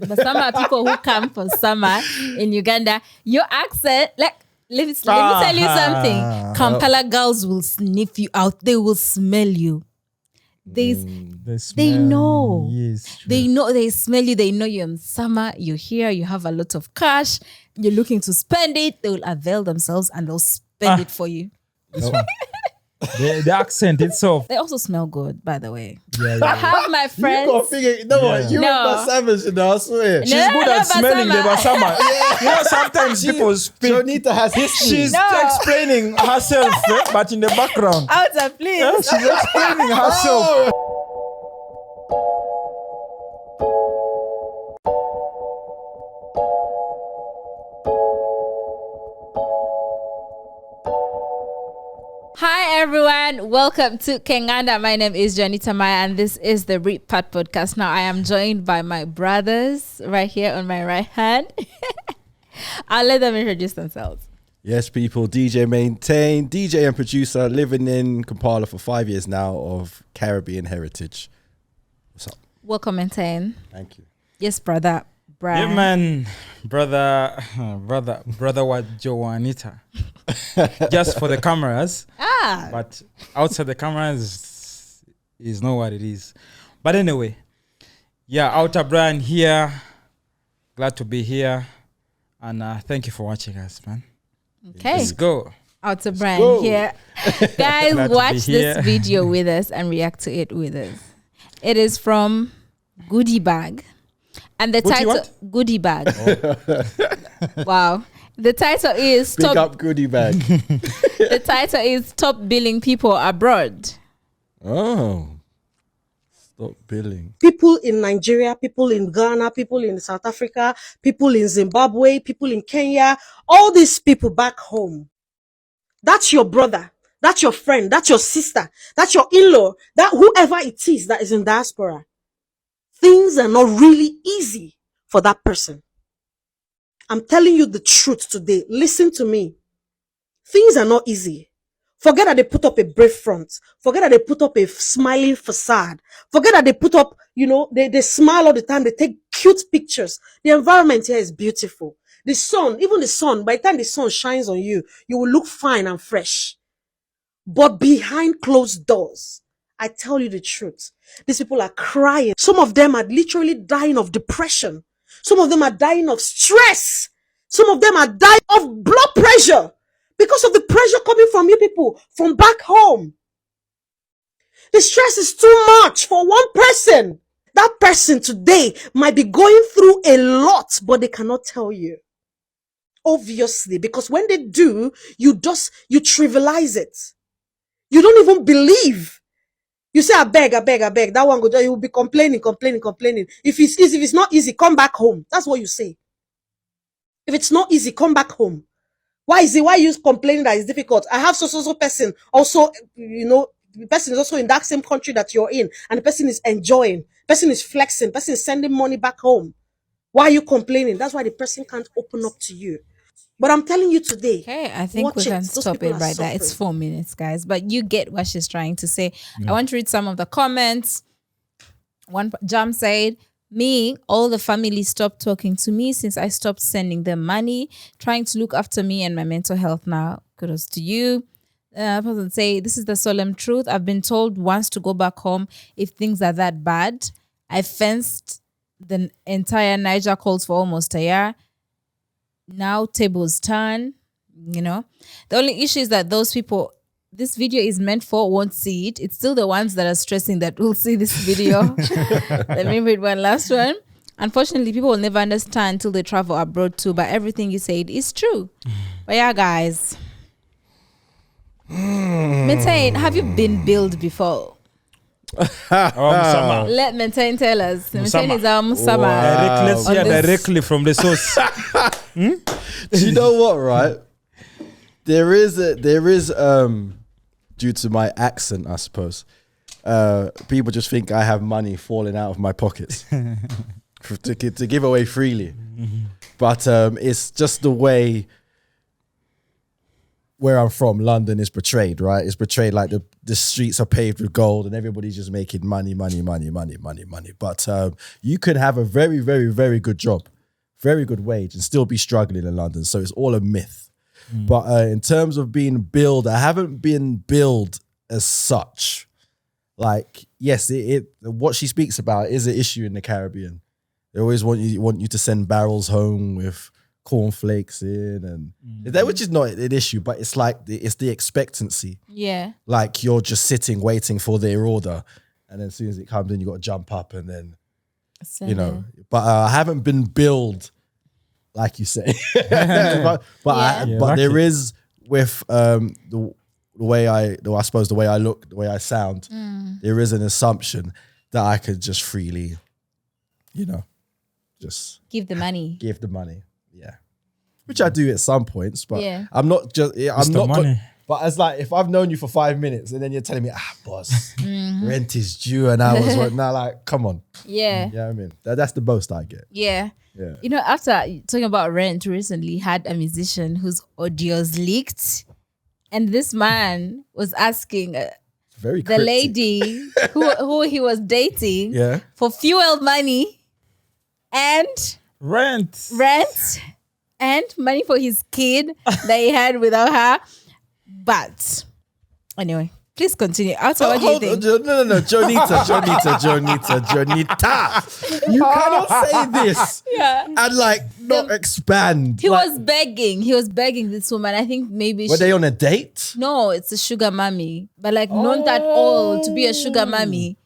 But some are people who come for summer in Uganda. Your accent, like, let me tell you something. Kampala girls will sniff you out. They will smell you. They know. Yes, they know. They smell you. They know you're in summer. You're here. You have a lot of cash. You're looking to spend it. They will avail themselves and they'll spend it for you. The accent itself. They also smell good, by the way. Yeah. I have my friends. You got figure, you No. and Savage, I swear. She's good at smelling the Basama. basama. You know, sometimes people speak. Jonita has history. She's explaining herself, but in the background. Outer, please. Yeah, she's explaining herself. Hi everyone, welcome to Kenganda. My name is Jonita Maya and this is the Reap Part podcast. Now I am joined by my brothers right here on my right hand. I'll let them introduce themselves. Yes, people, DJ Maintain, DJ and producer, living in Kampala for 5 years now of Caribbean heritage. What's up? Welcome, Maintain. Thank you. Yes, brother. Brian. Yeah, man. Brother, what Joanita. Just for the cameras. But outside the cameras is not what it is. But anyway, yeah, Outer Brian here. Glad to be here. And thank you for watching us, man. Okay. Let's go. Outer Brian here. Guys, watch here. this video with us and react to it with us. It is from Goodie Bag. And the title, Goodie Bag. Oh. Wow. The title is Big up Goodie Bag. The title is Top Billing People Abroad. Oh. Stop billing. People in Nigeria, people in Ghana, people in South Africa, people in Zimbabwe, people in Kenya, all these people back home. That's your brother. That's your friend. That's your sister. That's your in-law. That whoever it is that is in diaspora. Things are not really easy for that person. I'm telling you the truth today. Listen to me. Things are not easy. Forget that they put up a brave front. Forget that they put up a smiling facade. Forget that they put up, they smile all the time. They take cute pictures. The environment here is beautiful. The sun, even the sun, by the time the sun shines on you, you will look fine and fresh. But behind closed doors, I tell you the truth. These people are crying. Some of them are literally dying of depression. Some of them are dying of stress. Some of them are dying of blood pressure because of the pressure coming from you people from back home. The stress is too much for one person. That person today might be going through a lot, but they cannot tell you. Obviously, because when they do, you trivialize it. You don't even believe. You say, I beg. That one go, you will be complaining. If it's easy, if it's not easy, come back home. That's what you say. If it's not easy, come back home. Why is it? Why are you complaining that it's difficult? I have so person also, the person is also in that same country that you're in, and the person is enjoying, person is flexing, person is sending money back home. Why are you complaining? That's why the person can't open up to you. But I'm telling you today. Okay, I think we can stop it right there. It's 4 minutes, guys. But you get what she's trying to say. Yeah. I want to read some of the comments. One Jam said, me, all the family stopped talking to me since I stopped sending them money, trying to look after me and my mental health now. Kudos to you. Person say, this is the solemn truth. I've been told once to go back home if things are that bad. I fenced the entire Niger calls for almost a year. Now tables turn, The only issue is that those people this video is meant for won't see it. It's still the ones that are stressing that will see this video. Let me read one last one. Unfortunately, people will never understand until they travel abroad too, but everything you said is true. But yeah, guys. Maintain, have you been billed before? Let Maintain tell us. Maintain is our Musama. Wow. Let's hear directly from the source. Do you know what, right? There is due to my accent, I suppose, people just think I have money falling out of my pockets to give away freely. But it's just the way where I'm from, London is portrayed, right? It's portrayed like the streets are paved with gold and everybody's just making money. But you could have a very, very, very good job, very good wage and still be struggling in London. So it's all a myth. But in terms of being billed, I haven't been billed as such. Like, yes, what she speaks about is an issue in the Caribbean. They always want you to send barrels home with cornflakes in, and that, which is not an issue, but it's like it's the expectancy. Yeah. Like you're just sitting waiting for their order, and then as soon as it comes in, you got to jump up and then, you know. But I haven't been billed, like you say. but there is with the way I suppose the way I look, the way I sound, there is an assumption that I could just freely, you know, just give the money. Yeah, which I do at some points, but Yeah. I'm not just. I'm not. money. But it's like if I've known you for 5 minutes and then you're telling me, boss, rent is due and I was now like, come on. Yeah. Yeah, I mean that's the most I get. Yeah. Yeah. You know, after talking about rent, recently had a musician whose audios leaked, and this man was asking Very the cryptic. lady who he was dating Yeah. for fuel money and Rent. and money for his kid that he had without her. But anyway, please continue. Also, what do you think? No, Jonita. You cannot say this and like not expand. He was begging this woman. I think maybe Were they on a date? No, it's a sugar mommy, but like not that old to be a sugar mommy.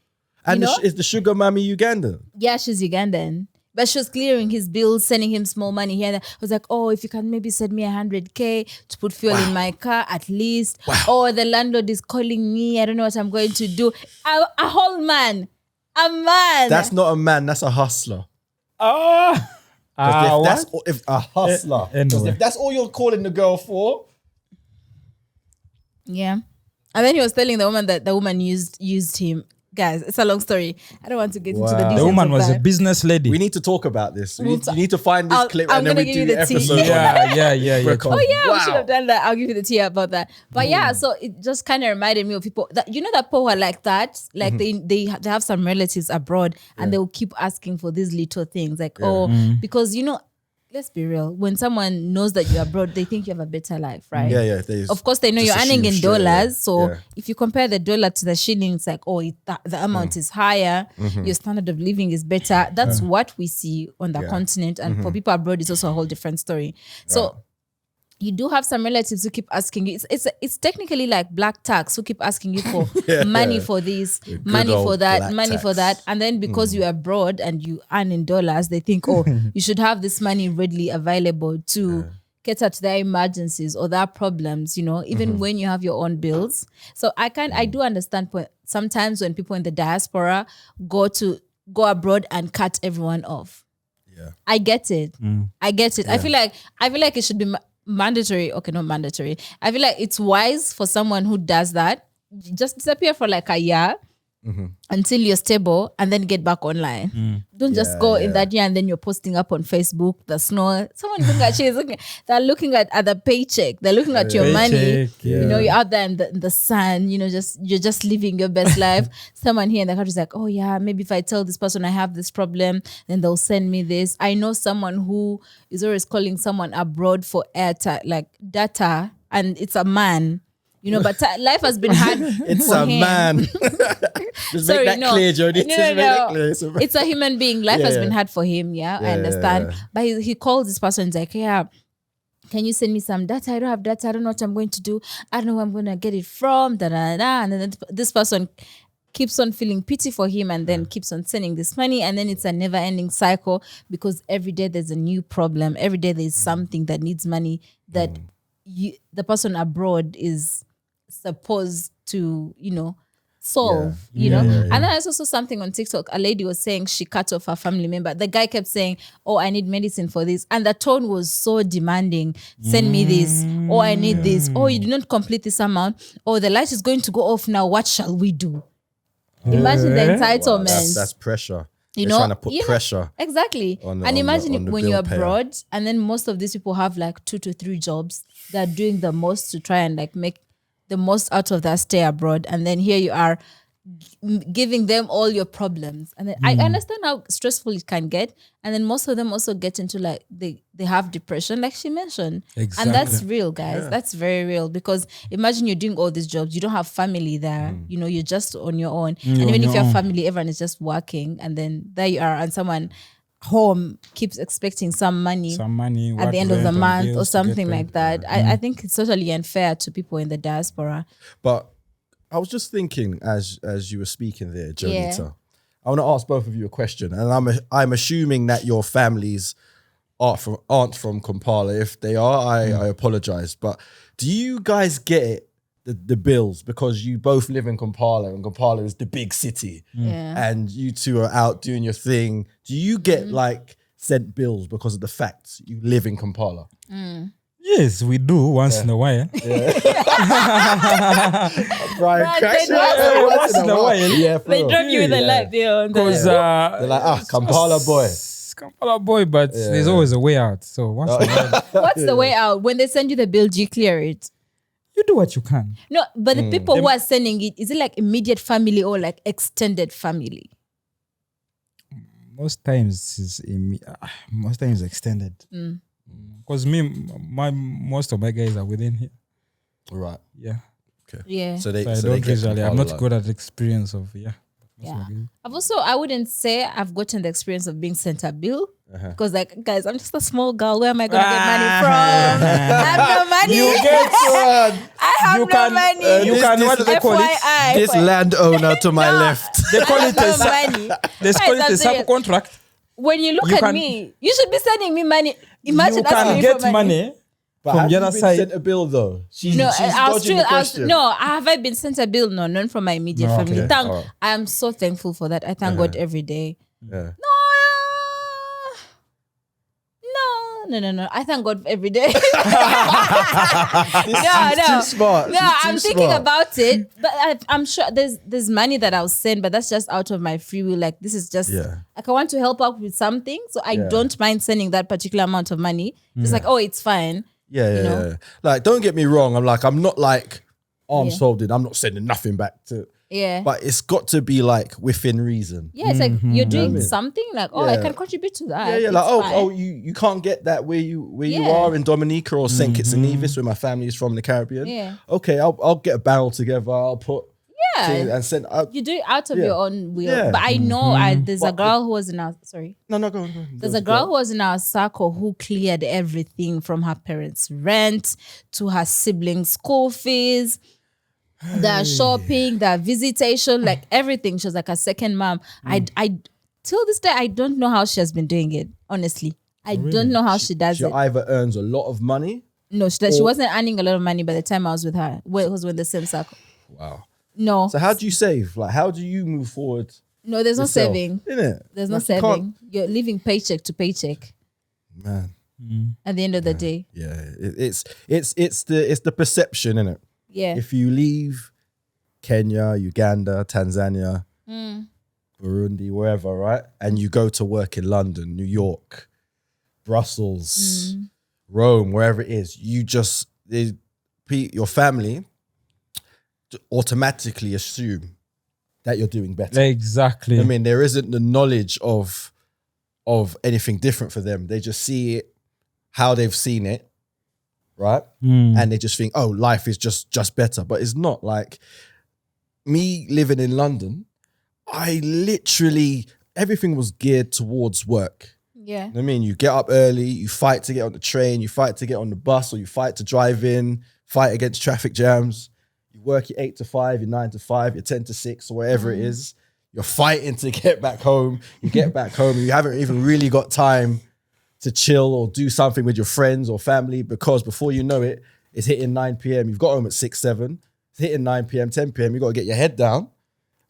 And You know? is the sugar mommy Ugandan? Yeah, she's Ugandan. But she was clearing his bills, sending him small money here and there. I was like, oh, if you can maybe send me 100K to put fuel in my car at least. Oh, the landlord is calling me. I don't know what I'm going to do. A whole man. A man. That's not a man, that's a hustler. If a hustler. Anyway. If that's all you're calling the girl for. Yeah. And then he was telling the woman that the woman used him. Guys, it's a long story. I don't want to get into the details. The woman of was that. a business lady. We need to talk about this. You need to find this clip I'm and then gonna we give do you the the tea. episode. yeah. Oh We should have done that. I'll give you the tea about that. But yeah, so it just kind of reminded me of people that that people are like that. Like they have some relatives abroad and they'll keep asking for these little things. Like, because let's be real. When someone knows that you're abroad, they think you have a better life, right? Yeah. Of course, they know just you're earning in assume straight away. dollars. So Yeah. if you compare the dollar to the shilling, it's like, the amount is higher. Your standard of living is better. That's what we see on the continent. And for people abroad, it's also a whole different story. So you do have some relatives who keep asking you. It's technically like black tax who keep asking you for money for this, money for old that, black money for tax. that. And then because you're abroad and you earn in dollars, they think, you should have this money readily available to cater to their emergencies or their problems, even when you have your own bills. So I do understand sometimes when people in the diaspora go abroad and cut everyone off. Yeah. I get it. I feel like it should be mandatory. Okay, not mandatory. I feel like it's wise for someone who does that, just disappear for like a year until you're stable and then get back online. Don't just go in that year and then you're posting up on Facebook, the snow. Someone they're looking at the paycheck. They're looking at your money. Yeah. You're out there in the sun, you're just living your best life. Someone here in the country is like, oh yeah, maybe if I tell this person I have this problem, then they'll send me this. I know someone who is always calling someone abroad for data, and it's a man. But life has been hard. It's for a him. man. Just make that clear, Jody. No. Make that clear. It's a human being. Life has been hard for him. Yeah, I understand. Yeah. But he calls this person. He's like, yeah, can you send me some data? I don't have data. I don't know what I'm going to do. I don't know where I'm going to get it from. And then this person keeps on feeling pity for him and then keeps on sending this money. And then it's a never-ending cycle because every day there's a new problem. Every day there's something that needs money that the person abroad is supposed to, solve, And then I also saw something on TikTok. A lady was saying she cut off her family member. The guy kept saying, oh, I need medicine for this. And the tone was so demanding. Send me this. Oh, I need this. Oh, you did not complete this amount. Oh, the light is going to go off now. What shall we do? Imagine the entitlement. That's pressure. You They're know, trying to put pressure. Exactly. on And imagine the when bill you're payer. abroad, and then most of these people have like 2 to 3 jobs. They're doing the most to try and like make the most out of that stay abroad. And then here you are giving them all your problems. And then I understand how stressful it can get. And then most of them also get into like they have depression, like she mentioned. Exactly. And that's real, guys. That's very real, because imagine you're doing all these jobs, you don't have family there, you know, you're just on your own. And even if you have family, everyone is just working, and then there you are, and someone home keeps expecting some money at the end of the month or something like that. I think it's totally unfair to people in the diaspora. But I was just thinking as you were speaking there, Jonita, I want to ask both of you a question, and I'm assuming that your families aren't from Kampala. If they are, I apologize. But do you guys get it, the bills, because you both live in Kampala, and Kampala is the big city, and you two are out doing your thing? Do you get like sent bills because of the fact you live in Kampala? Yes, we do once in a while. Brian, Once in a while. Yeah, for They real. drop you with a light bill. Because They're like, Kampala boy. Kampala boy, but there's always a way out. So once in a while, What's the way out? When they send you the bill, do you clear it? you do what you can. No, but the people who are sending it, is it like immediate family or like extended family? Most times is extended. Because most of my guys are within here. Right. Yeah. Okay. Yeah. So they So I so don't they get usually. I'm Kampala not good at experience of Yeah. most I wouldn't say I've gotten the experience of being sent a bill, because like, guys, I'm just a small girl. Where am I going to get money from? I have no money. You get I have you no can- money. you can what they call it? FYI. This landowner to my left. They call it no a money. they call Guys, it a I'm serious. subcontract. When you look You at can- me, you should be sending me money. Imagine You asking can me get for money But from have the you other been side. sent a bill though? She's No, dodging the question. have I been sent a bill? No, none from my immediate No, family. okay. Alright. I am so thankful for that. I thank God every day. Yeah. No. I thank God every day. This is too smart. No, I'm thinking about it, but I'm sure there's money that I'll send, but that's just out of my free will. Like, this is just like, I want to help out with something, so I don't mind sending that particular amount of money. It's like, oh, it's fine. Yeah. Like, don't get me wrong. I'm not like arms folded. I'm not sending nothing back to. Yeah. But it's got to be like within reason. Yeah, it's like you're doing I mean? something like, oh, I can contribute to that. Yeah. It's Like, fine. you can't get that where you are in Dominica or St. Kitts and Nevis, where my family is from, the Caribbean. Yeah. Okay, I'll get a barrel together. I'll put things Yeah. and send. You do it out of your own will. Yeah. But I know there's a girl who was in our No, go on. There's a girl who was in our circle who cleared everything from her parents' rent to her siblings' school fees, the shopping, the visitation, like everything. She was like a second mom. I till this day, I don't know how she has been doing it. Honestly, I don't know how she does She it. either earns a lot of money. No, she wasn't earning a lot of money by the time I was with her. It was with the same circle. Wow. No, So how do you save? Like, how do you move forward? no, there's no yourself? saving. Innit? There's no Like, you can't- saving. You're living paycheck to paycheck Man. at the end of the day. Yeah, it's the perception, innit? Yeah. If you leave Kenya, Uganda, Tanzania, Burundi, wherever, right, and you go to work in London, New York, Brussels, Rome, wherever it is, your family automatically assume that you're doing better. Exactly. I mean, there isn't the knowledge of anything different for them. They just see it how they've seen it, right? And they just think, oh, life is just better. But it's not. Like, me living in London, I literally, everything was geared towards work. Yeah. I mean, you get up early, you fight to get on the train, you fight to get on the bus, or you fight to drive in, fight against traffic jams. You work your 8 to 5, your 9 to 5, your 10 to 6, or whatever it is. You're fighting to get back home. You get back home, and you haven't even really got time to chill or do something with your friends or family, because before you know it, it's hitting 9 p.m. You've got home at 6, 7. It's hitting 9 p.m., 10 p.m. You've got to get your head down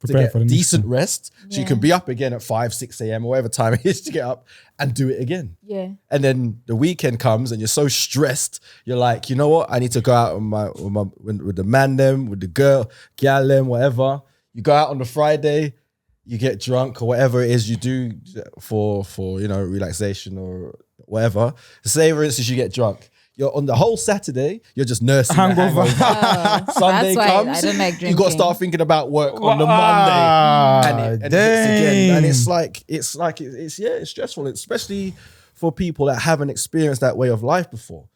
Prepare to for the get next decent one. rest, so you can be up again at 5, 6 a.m. or whatever time it is to get up and do it again. Yeah. And then the weekend comes and you're so stressed, you're like, you know what? I need to go out with the man them, with the girl them, whatever. You go out on the Friday, you get drunk or whatever it is you do for relaxation or whatever. Say for instance you get drunk. You're on the whole Saturday, you're just nursing hangover. Sunday comes, I don't like drinking. You got to start thinking about work on the Monday, and it hits again. And it's stressful, especially for people that haven't experienced that way of life before.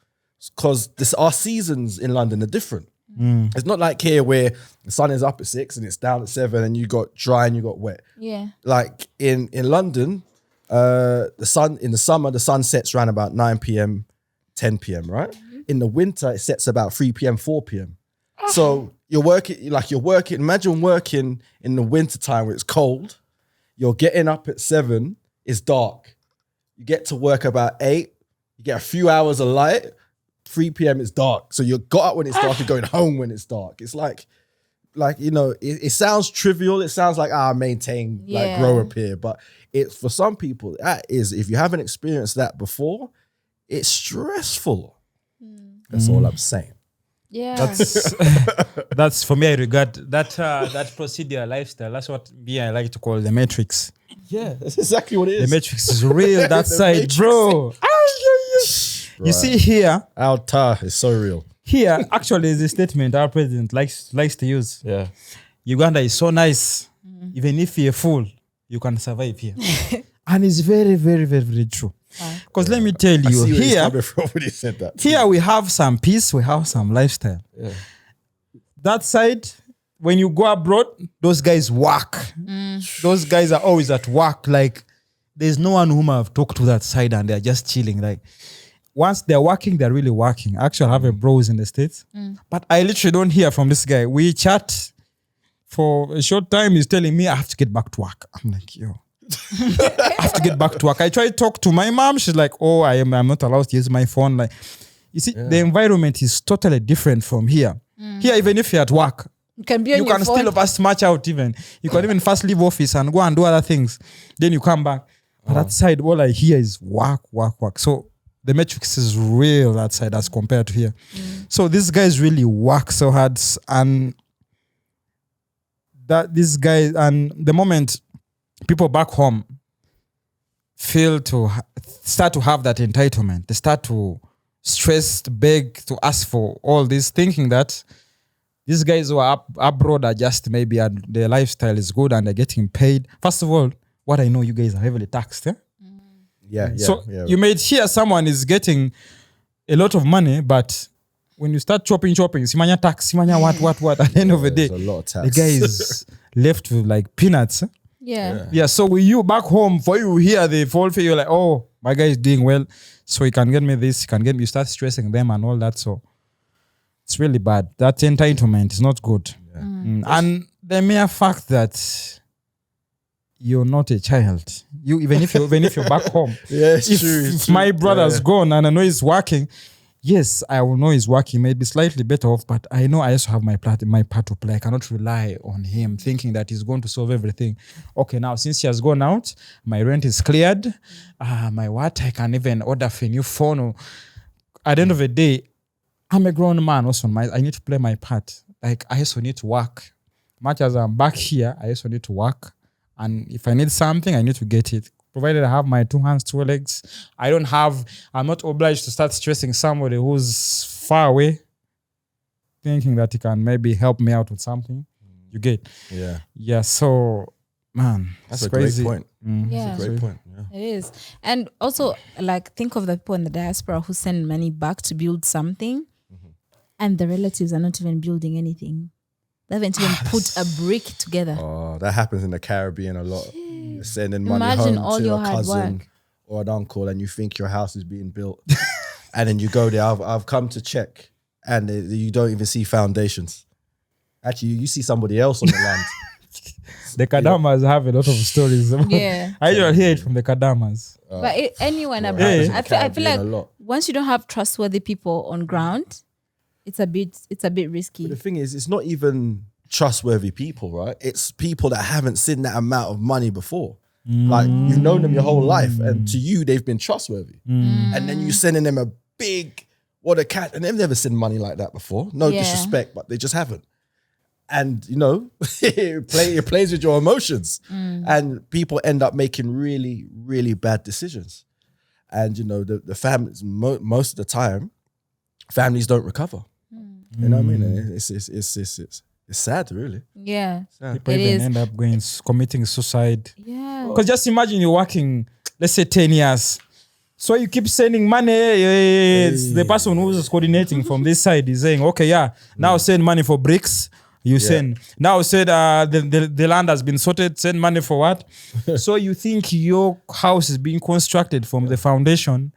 Because our seasons in London are different. It's not like here where the sun is up at 6 and it's down at 7 and you got dry and you got wet. Yeah. Like in London, the sun in the summer, the sun sets around about 9 p.m. 10 p.m. right? In the winter, it sets about 3 p.m. 4 p.m. So you're working. Imagine working in the winter time where it's cold. You're getting up at 7. It's dark. You get to work about 8. You get a few hours of light. 3 p.m. it's dark. So you got up when it's dark. You're going home when it's dark. It's it sounds trivial. It sounds like maintain grow up here. But it's for some people that is, if you haven't experienced that before, it's stressful. That's all I'm saying. Yeah. That's for me. I regard that procedure lifestyle. That's what I like to call the matrix. Yeah, that's exactly what it is. The matrix is real. That side, matrix. Bro. You see here, Altar is so real. Here, actually, is a statement our president likes to use. Yeah, Uganda is so nice. Even if you're full, you can survive here, and it's very, very, very, very true. Because let me tell you, here we have some peace, we have some lifestyle. Yeah. That side, when you go abroad, those guys work. Those guys are always at work. Like, there's no one whom I've talked to that side and they're just chilling. Like, once they're working, they're really working. Actually, I have a bros in the States. But I literally don't hear from this guy. We chat for a short time. He's telling me I have to get back to work. I'm like, yo. I have to get back to work. I try to talk to my mom. She's like, oh, I'm not allowed to use my phone. Like, you see, the environment is totally different from here. Here, even if you're at work, you can be on your phone. Still fast match out even. You can even fast leave office and go and do other things. Then you come back. But that side, all I hear is work. So the matrix is real that side as compared to here. So these guys really work so hard. And that these guys, and the moment people back home start to have that entitlement. They start to stress, to beg, to ask for all this, thinking that these guys who are abroad are just maybe their lifestyle is good and they're getting paid. First of all, what I know, you guys are heavily taxed. So you may hear someone is getting a lot of money, but when you start chopping, simanya tax, simanya what, at the end of the day, a lot of tax. The guy is left with like peanuts. Yeah. So with you back home, for you here, they fall for you like, oh, my guy is doing well, so he can get me this, he can get me. You start stressing them and all that. So it's really bad. That entitlement is not good. And the mere fact that you're not a child, even if you're back home, if my brother's gone and I know he's working, yes, I will know he's working, maybe slightly better off, but I know I also have my part to play. I cannot rely on him thinking that he's going to solve everything. Okay, now since he has gone out, my rent is cleared. I can even order for a new phone. Or, at the end of the day, I'm a grown man also. I need to play my part. Like, I also need to work. Much as I'm back here, I also need to work. And if I need something, I need to get it. Provided I have my 2 hands, 2 legs, I'm not obliged to start stressing somebody who's far away, thinking that he can maybe help me out with something. You get? Yeah. So, man, that's crazy. A great point. Yeah. That's a great point. It is. And also, like, think of the people in the diaspora who send money back to build something, and the relatives are not even building anything. They haven't even put a brick together. Oh, that happens in the Caribbean a lot. You're sending money Imagine home all to your a hard cousin work. or an uncle, and you think your house is being built, and then you go there. I've come to check, and you don't even see foundations. Actually, you see somebody else on the land. The Kadamas have a lot of stories. Yeah. I usually hear it from the Kadamas. But anyone abroad, I feel like once you don't have trustworthy people on ground, it's a bit risky. But the thing is, it's not even trustworthy people, right? It's people that haven't seen that amount of money before. Like, you've known them your whole life, and to you, they've been trustworthy. And then you sending them a big, and they've never seen money like that before. No disrespect, but they just haven't. And you know, it plays with your emotions, and people end up making really, really bad decisions. And you know, the families most of the time, families don't recover. You know what I mean? It's sad, really. Yeah. People even end up committing suicide. Yeah. Because just imagine you're working, let's say 10 years. So you keep sending money. It's the person who's coordinating from this side is saying, okay, now send money for bricks. You send. Now said the land has been sorted. Send money for what? So you think your house is being constructed from the foundation.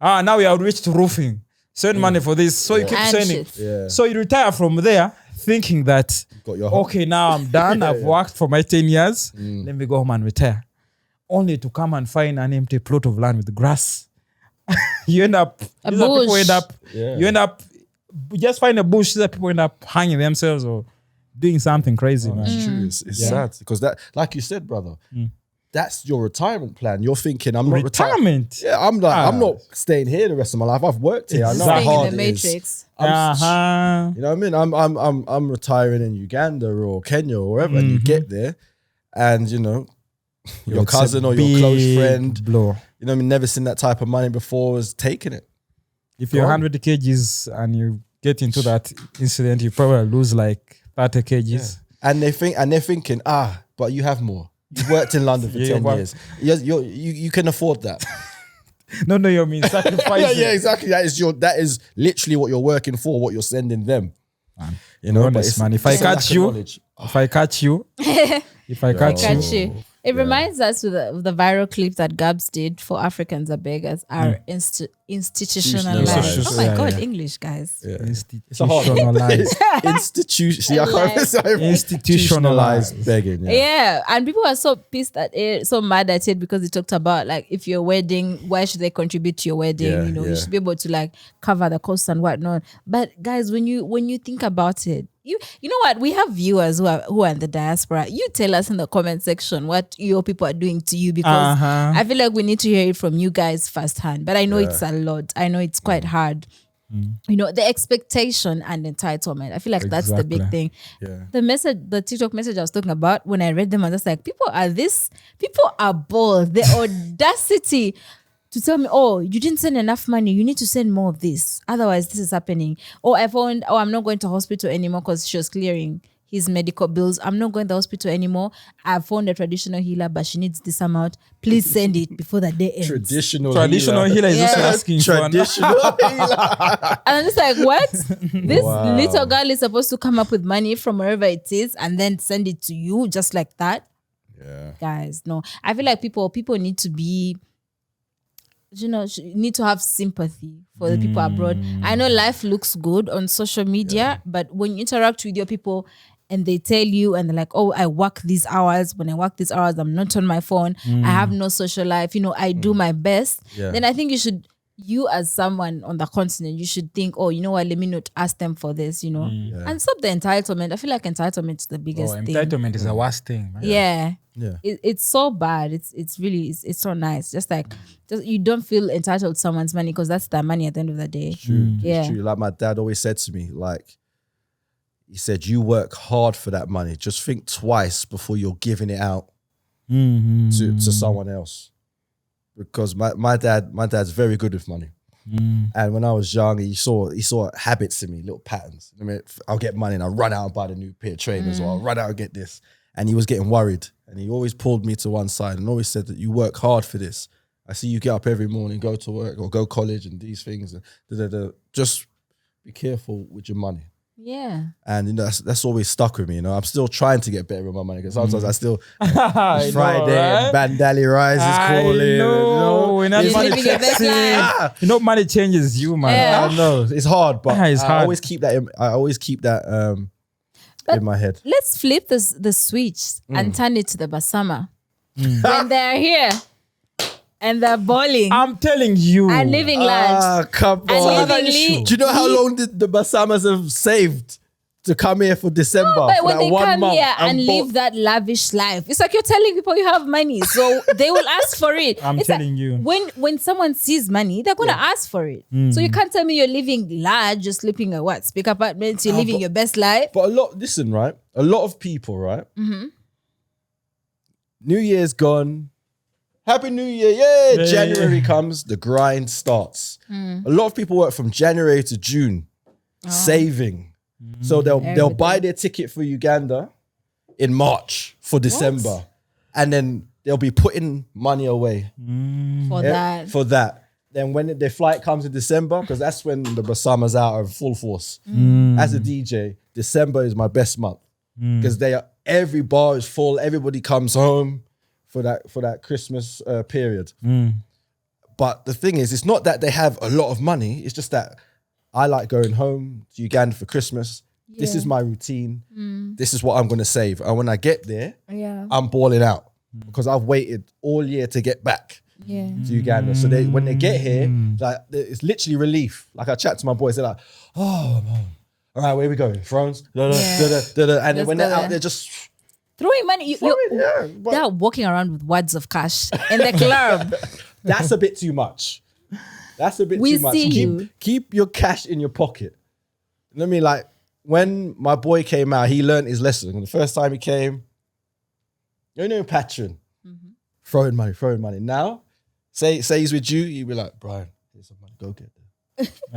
Now we have reached roofing. Send money for this. So you keep sending. So you retire from there thinking that, okay, now I'm done. I've worked for my 10 years. Let me go home and retire. Only to come and find an empty plot of land with grass. You end up, you end up, just find a bush that people end up hanging themselves or doing something crazy, man. It's true. It's sad because that, like you said, brother, that's your retirement plan. You're thinking, I'm not retirement. Yeah, I'm like, I'm not staying here the rest of my life. I've worked here. I know how hard in the it Matrix. is. You know what I mean? I'm retiring in Uganda or Kenya or wherever, and you get there, and you know, your cousin or your close friend, you know what I mean, never seen that type of money before, is taking it. If you're 100 kgs and you get into that incident, you probably lose like 30 kgs. And they're thinking, but you have more. You worked in London for 10 years. You can afford that. No, you mean sacrifice. Yeah, exactly. That is literally what you're working for, what you're sending them. Man, you know, honest, man. If I catch you, it reminds us of the viral clip that Gabs did for Africans are beggars are institutionalized. Oh my God, English, guys. Yeah. Institutionalized. Institutionalized begging. Yeah, and people are so pissed at it, so mad at it because they talked about like if your wedding, why should they contribute to your wedding? You know, you should be able to like cover the costs and whatnot. But guys, when you think about it, you know what? We have viewers who are in the diaspora. You tell us in the comment section what your people are doing to you because I feel like we need to hear it from you guys firsthand. But I know it's a lot. I know it's quite hard. You know, the expectation and entitlement. I feel like that's the big thing. Yeah. The TikTok message I was talking about, when I read them, I was just like, people are bold. The audacity to tell me, oh, you didn't send enough money. You need to send more of this. Otherwise, this is happening. Or I'm not going to hospital anymore because she was clearing his medical bills. I'm not going to the hospital anymore. I found a traditional healer, but she needs this amount. Please send it before the day ends. Traditional healer is also asking traditional healer. And I'm just like, what? This little girl is supposed to come up with money from wherever it is and then send it to you just like that? Yeah. Guys, no. I feel like people need to be, you know, need to have sympathy for the people abroad. I know life looks good on social media, but when you interact with your people and they tell you and they're like, oh, I work these hours. When I work these hours, I'm not on my phone. I have no social life. You know, I do my best. Yeah. Then I think you as someone on the continent, you should think, oh, you know what, let me not ask them for this, you know. And stop the entitlement. I feel like entitlement is the biggest thing. Entitlement is the worst thing. Man. Yeah. It's so bad. It's really so nice. Just like you don't feel entitled to someone's money because that's their money at the end of the day. True. Yeah. It's true. Like my dad always said to me, like, he said, you work hard for that money. Just think twice before you're giving it out to someone else. Because my dad's very good with money. And when I was young, he saw habits in me, little patterns. I mean, I'll get money and I'll run out and buy the new pair of trainers, or I'll run out and get this. And he was getting worried. And he always pulled me to one side and always said that you work hard for this. I see you get up every morning, go to work or go college and these things. And just be careful with your money. Yeah. And you know, that's always stuck with me. You know, I'm still trying to get better with my money because sometimes I still it's Friday and Bandali Rice is calling. You know, you know, money changes you, man. Yeah. I know it's hard, but it's hard. I always keep that in my head. Let's flip the switch and turn it to the Basama. When they're here and they're balling. I'm telling you. And living large. Come on. Do you know how long the Basamas have saved to come here for December. But for when that they 1 come month here and and live that lavish life, it's like you're telling people you have money, so they will ask for it. I'm It's telling you. when someone sees money, they're gonna ask for it. So you can't tell me you're living large, you're sleeping at what big apartments, you're living your best life. But listen, right? A lot of people, right? New Year's gone. Happy New Year. Yeah. January comes, the grind starts. A lot of people work from January to June, saving. So they'll buy their ticket for Uganda in March for December. And then they'll be putting money away For that. Then when their flight comes in December, because that's when the Basama's out of full force. As a DJ, December is my best month. Because every bar is full, everybody comes home for that Christmas period. But the thing is, it's not that they have a lot of money, it's just that I like going home to Uganda for Christmas. Yeah. This is my routine. This is what I'm going to save. And when I get there, I'm balling out because I've waited all year to get back to Uganda. So when they get here, like it's literally relief. Like I chat to my boys, they're like, oh, man. All right, where we going? Thrones? And then when they're out, they're just throwing money. They're walking around with wads of cash in the club. That's a bit too much. That's a bit too much. Keep your cash in your pocket. I mean, like when my boy came out, he learned his lesson. And the first time he came, you know, patron, throwing money. Now, say he's with you, you'll be like, Brian, here's some money, go get them.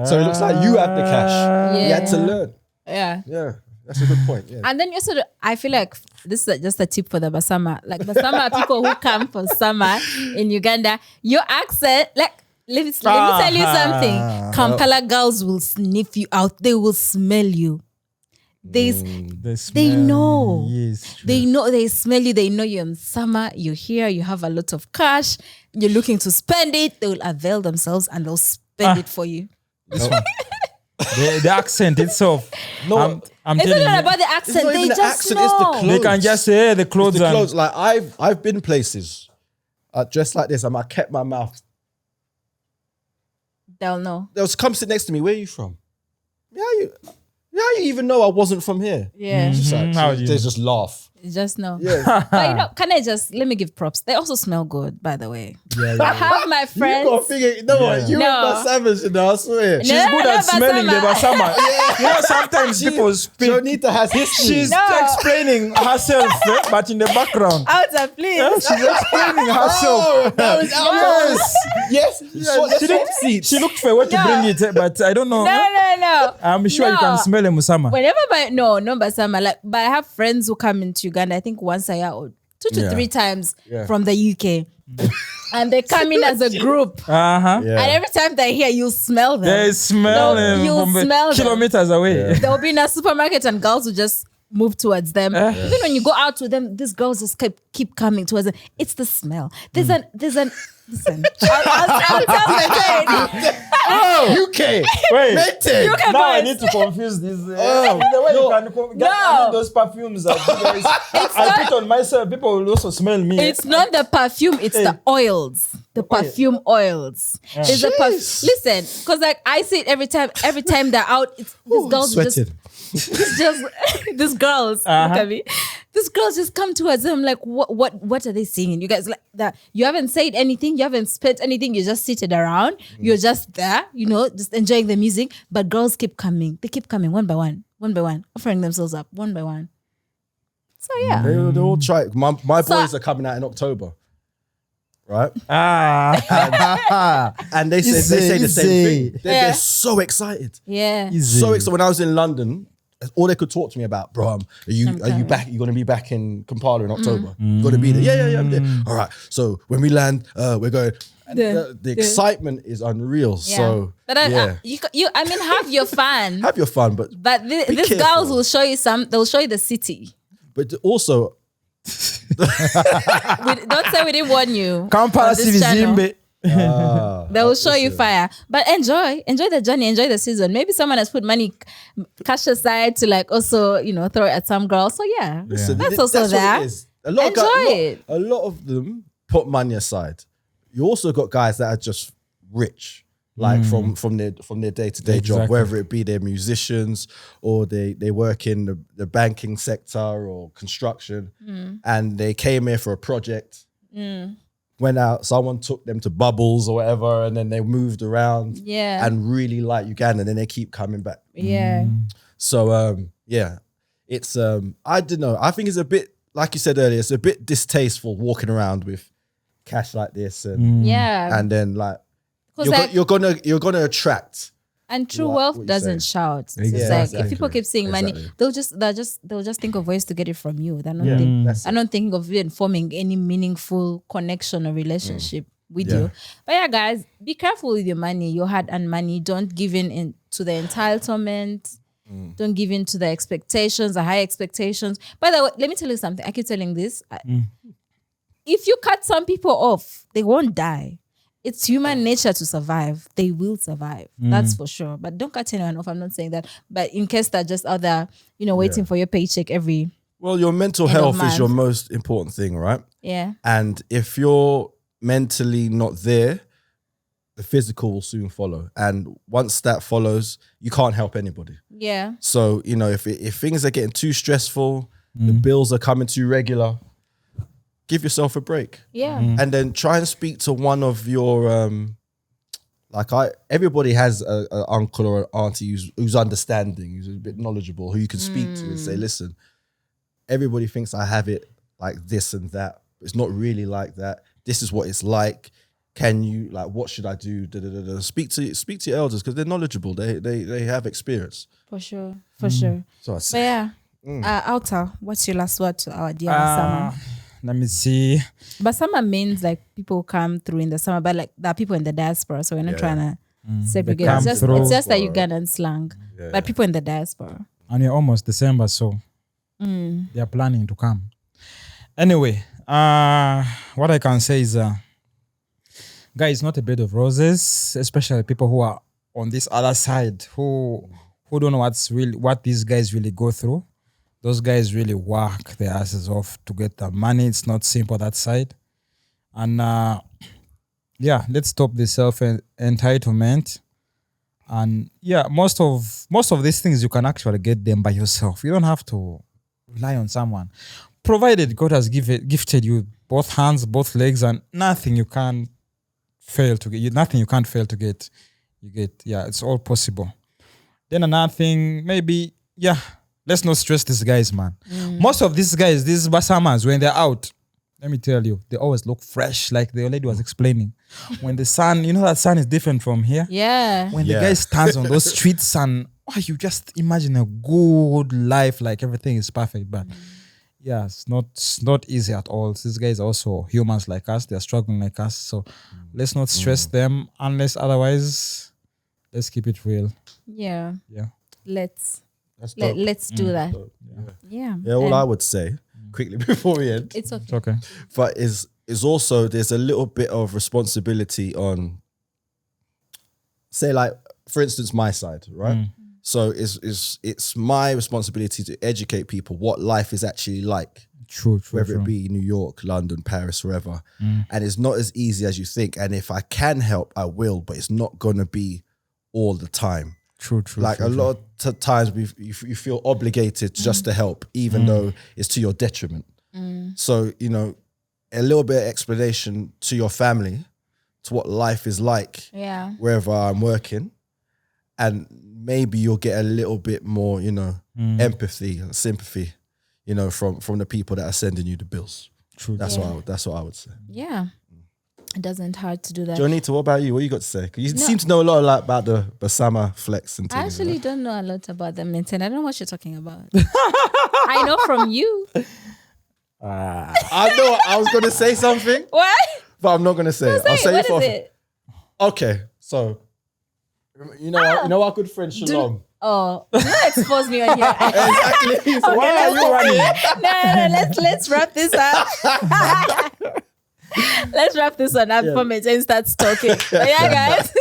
So it looks like you have the cash. You had to learn. Yeah. That's a good point. Yeah. And then you sort of, I feel like this is just a tip for the Basama. Like Basama people who come for summer in Uganda, your accent, like, let me tell you something. Kampala girls will sniff you out. They will smell you. They know. Yes, they know. They smell you. They know you're in summer. You're here. You have a lot of cash. You're looking to spend it. They will avail themselves and they'll spend it for you. This one. The accent itself. No, I'm it's not about the accent. They just accent, know. it's the clothes. They can just say the clothes. It's the clothes. Like I've been places dressed like this. I kept my mouth. They'll know. They'll come sit next to me. Where are you from? Yeah, you even know I wasn't from here. Yeah. They just laugh. You just know. Yeah. But let me give props. They also smell good, by the way. I have my friends. You got to figure, you and Basama, I swear. She's good at smelling the Basama. You know, sometimes people speak. Jonita has history. She's explaining herself, but in the background. Outer, please. Yeah, she's explaining herself. Oh, that was Yes. She looked for a way to bring it, but I don't know. No. I'm sure you can smell a Musama. Whenever no Basama. But I have friends who come into Uganda, I think once a year or 2 to 3 times from the UK. And they come in as a group. And every time they're here, you smell them. They smell them from kilometers away. They'll be in a supermarket and girls will just move towards them. Even when you go out with them, these girls just keep coming towards them. It's the smell. There's an listen. I'll tell the UK. Wait. UK Now boys. I need to confuse this. The way you can get those perfumes that you guys I put on myself, people will also smell me. It's not the perfume, it's the oils. The perfume oils. It's the listen, because like I see it every time they're out, these girls these girls look at me. These girls just come towards them like, what are they singing? You guys like that? You haven't said anything, you haven't spent anything, you're just seated around, you're just there, just enjoying the music. But girls keep coming. They keep coming one by one, offering themselves up one by one. So yeah. They all try. My boys are coming out in October. Right? And they say the same thing. They're so excited. Yeah. So excited. When I was in London, all they could talk to me about, bro, are you back? You're going to be back in Kampala in October. You're going to be there. Yeah, I'm there. All right. So when we land, we're going. The excitement is unreal. Yeah. So but have your fun. Have your fun, but these girls will show you they'll show you the city. But also, don't say we didn't warn you. Kampala Zimbe. They will show you fire. But enjoy the journey, enjoy the season. Maybe someone has put cash aside to like also, throw it at some girls. So that's also there. Enjoy it. A lot of them put money aside. You also got guys that are just rich. like from their day-to-day job, Exactly. whether it be they're musicians or they work in the banking sector or construction, and they came here for a project, went out, someone took them to Bubbles or whatever, and then they moved around and really like Uganda, and then they keep coming back. Yeah. So it's I don't know, I think it's a bit, like you said earlier, it's a bit distasteful walking around with cash like this and then like you're gonna attract. And true what wealth you're doesn't saying. shout. So Exactly. it's like Exactly. if people keep seeing money, Exactly. they'll just think of ways to get it from you. They're not That's I don't think of even forming any meaningful connection or relationship with you. But yeah, guys, be careful with your money, your hard-earned money. Don't give in to the entitlement. Don't give in to the expectations, the high expectations. By the way, let me tell you something. I keep telling this. If you cut some people off, they won't die. It's human nature to survive. They will survive. That's for sure. But don't cut anyone off. I'm not saying that. But in case they're just out there, waiting for your paycheck every... Well, your mental End of health is month. your most important thing, right? Yeah. And if you're mentally not there, the physical will soon follow. And once that follows, you can't help anybody. Yeah. So, if things are getting too stressful, the bills are coming too regular, give yourself a break. Yeah. And then try and speak to one of your, everybody has an uncle or an auntie who's understanding, who's a bit knowledgeable, who you can speak to and say, listen, everybody thinks I have it like this and that. It's not really like that. This is what it's like. Can you, what should I do? Speak to your elders because they're knowledgeable. They have experience. For sure. For sure. So I But say, yeah. Outer, what's your last word to our dear Basama? Let me see. Basama means like people come through in the summer, but like there are people in the diaspora, so we're not trying to segregate. come It's through. just a Ugandan slang, but people in the diaspora. And we're almost December, so they are planning to come. Anyway, what I can say is, guys, not a bed of roses, especially people who are on this other side, who don't know what these guys really go through. Those guys really work their asses off to get the money. It's not simple that side. And let's stop the self-entitlement. And most of these things you can actually get them by yourself. You don't have to rely on someone. Provided God has gifted you both hands, both legs, and nothing you can't fail to get. Nothing you can't fail to get. You get, it's all possible. Then another thing, maybe, let's not stress these guys, man. Most of these guys, these Basamas, when they're out, let me tell you, they always look fresh, like the lady was explaining. When the sun, that sun is different from here. Yeah. When the guy stands on those streets and you just imagine a good life, like everything is perfect. But it's not easy at all. These guys are also humans like us. They're struggling like us. So let's not stress them unless otherwise, let's keep it real. Yeah. Yeah. Let's dope. let's do that. Yeah. all And I would say quickly before we end, it's okay. It's okay. but is also there's a little bit of responsibility on, say, like for instance, my side, right? So it's my responsibility to educate people what life is actually like. True. Whether it be New York, London, Paris, wherever. And it's not as easy as you think. And if I can help, I will, but it's not going to be all the time. True. Like a lot of times you feel obligated just to help, even though it's to your detriment. So, a little bit of explanation to your family, to what life is like wherever I'm working. And maybe you'll get a little bit more, empathy and sympathy, from the people that are sending you the bills. True. That's what I would say. Yeah. It doesn't hurt to do that. Jonita, what about you? What you got to say? 'Cause you seem to know a lot about the Basama flex and things. I actually don't know a lot about the Minton. I don't know what you're talking about. I know from you. I know I was going to say something, What? but I'm not going to say it. I'll say What it for is it? Okay, so you know our good friend Shalom. Oh, do not expose me on here. Exactly. So why are you running? No. Let's wrap this up. Let's wrap this one up for me and start talking. But yeah, guys.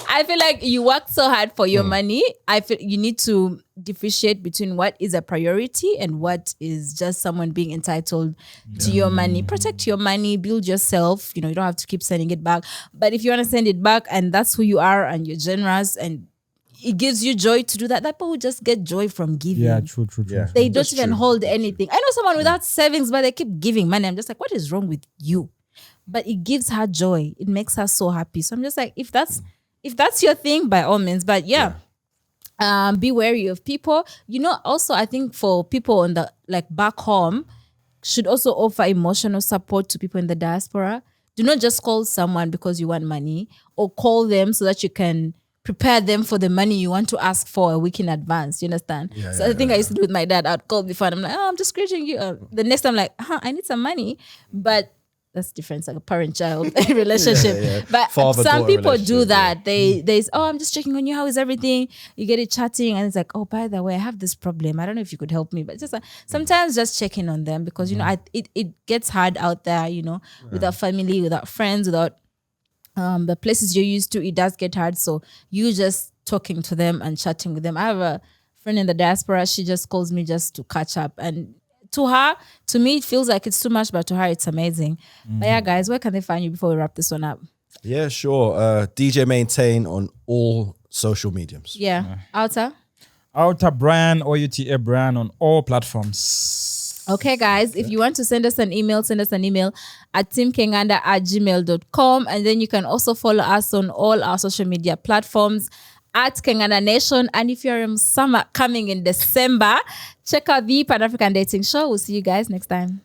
I feel like you work so hard for your money. I feel you need to differentiate between what is a priority and what is just someone being entitled to your money. Protect your money, build yourself. You know, you don't have to keep sending it back. But if you want to send it back and that's who you are and you're generous and it gives you joy to do that, that people will just get joy from giving. Yeah, true. Yeah. They don't even hold anything. I know someone without savings, but they keep giving money. I'm just like, what is wrong with you? But it gives her joy. It makes her so happy. So I'm just like, if that's your thing, by all means. But be wary of people. You know, also I think for people on the like back home, should also offer emotional support to people in the diaspora. Do not just call someone because you want money, or call them so that you can prepare them for the money you want to ask for a week in advance. You understand? I think I used to do with my dad. I'd call before and I'm like, oh, I'm just greeting you. The next time I'm like, I need some money. But that's different. It's like a parent-child relationship. But some people do that. They I'm just checking on you. How is everything? You get it chatting and it's like, oh, by the way, I have this problem. I don't know if you could help me. But just sometimes just checking on them because, you know, it gets hard out there, you know, without family, without friends, without the places you're used to. It does get hard. So you just talking to them and chatting with them. I have a friend in the diaspora. She just calls me just to catch up. And to her, to me, it feels like it's too much, but to her, it's amazing. But yeah, guys, where can they find you before we wrap this one up? Yeah, sure. DJ Maintain on all social mediums. Yeah. Outer Brian, OUTA Brian on all platforms. Okay, guys, if you want to send us an email at teamkenganda@gmail.com. And then you can also follow us on all our social media platforms at Kenganda Nation. And if you're in summer coming in December, check out the Pan-African Dating Show. We'll see you guys next time.